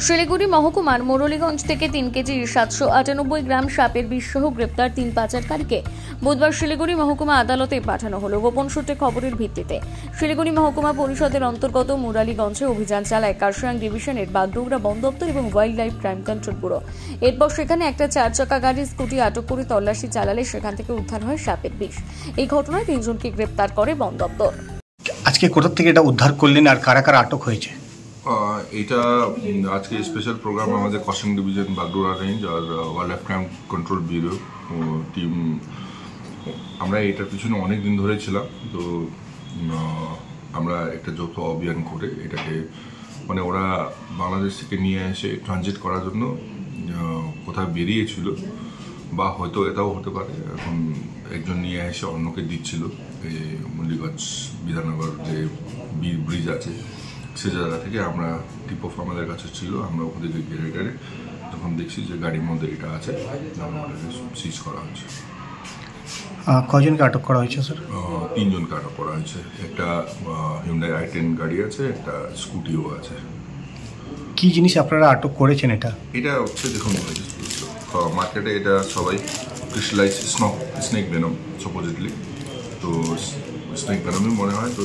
শিলিগুড়ি মহকুমার মুরলীগঞ্জ থেকে 3 কেজি 798 গ্রাম সাপের বিষ সহ গ্রেপ্তার 3 পাচারকারীকে বুধবার শিলিগুড়ি মহকুমা আদালতে পাঠানো হলো। গোপন সূত্রে খবরের ভিত্তিতে শিলিগুড়ি মহকুমা পরিষদের অন্তর্গত মুরালীগঞ্জে অভিযান চালায় কার্শিয়াং ডিভিশনের বাগডোগরা বন দপ্তর এবং wild life crime control bureau. এরপর সেখানে একটা 4 চাকা গাড়ি স্কুটি আটক করে তল্লাশি চালালে সেখান থেকে উদ্ধার হয় সাপের বিষ। এই ঘটনায় 3 জনকে গ্রেপ্তার করে বন দপ্তর। আজকে কোথা থেকে এটা উদ্ধার করলেন আর কারা কারা আটক হয়েছে? এটা আজকে স্পেশাল প্রোগ্রাম আমাদের কার্শিয়াং ডিভিশন বাগডোগরা রেঞ্জ আর wild life crime control bureau team. আমরা এটার পিছনে অনেক দিন ধরে ছিলাম, তো আমরা একটা যৌথ অভিযান করে এটাকে মানে ওরা বাংলাদেশ থেকে নিয়ে এসে ট্রানজিট করার জন্য কোথাও বেরিয়েছিল, বা হয়তো এটাও হতে পারে এখন একজন নিয়ে এসে অন্যকে দিচ্ছিল। এই মুরলীগঞ্জ বিধাননগর যে ব্রিজ আছে সে জায়গা থেকে আমরা টিপ অফ আমাদের কাছে ছিল, আমরা ওখানে গেড়ে যখন দেখছি যে গাড়ির মধ্যে এটা আছে সিজ করা হয়েছে। কজনকে আটক করা হয়েছে স্যার? 3 জনকে আটক করা হয়েছে। একটা হিউন্ডাই i10 গাড়ি আছে, একটা স্কুটিও আছে। কি জিনিস আপনারা আটক করেছেন? এটা হচ্ছে দেখুন, মার্কেটে এটা সবাই ক্রিস্টালাইজ স্নেক ভেনম সাপোজিটলি, তো স্নেক ভেনমই মনে হয়, তো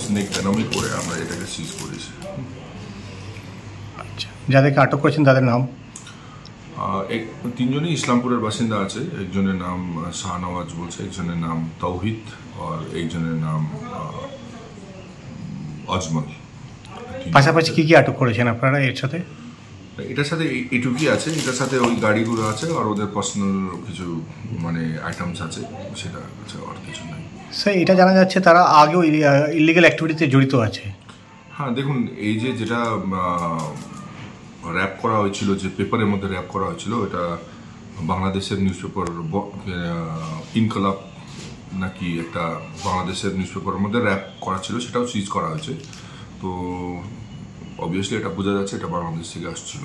স্নেক ভেনমই করে আমরা এটাকে সিজ করেছি। আচ্ছা, যাদেরকে আটক করেছেন তাদের নাম? 3 জনই ইসলামপুরের বাসিন্দা আছে। একজনের নাম শাহনওয়াজ বলছে, একজনের নাম তৌহিদ আর একজনের নাম আজমল। পাশাপাশি কি কি আটক করেছেন আপনারা এর সাথে? এটার সাথে এটুকুই আছে, এটার সাথে ওই গাড়িগুলো আছে আর ওদের পার্সোনাল কিছু মানে আইটেমস আছে, সেটা আছে, আর কিছু নেই। স্যার, এটা জানা যাচ্ছে তারা আগেও ইলিগাল অ্যাক্টিভিটিতে জড়িত আছে। হ্যাঁ, দেখুন, এই যেটা র্যাপ করা হয়েছিল, যে পেপারের মধ্যে র্যাপ করা হয়েছিল, এটা বাংলাদেশের নিউজ পেপার ইনকলাব নাকি একটা বাংলাদেশের নিউজ পেপারের মধ্যে র্যাপ করা ছিল, সেটাও সিজ করা হয়েছে। তো অবভিয়াসলি এটা বোঝা যাচ্ছে এটা বাংলাদেশ থেকে আসছিল।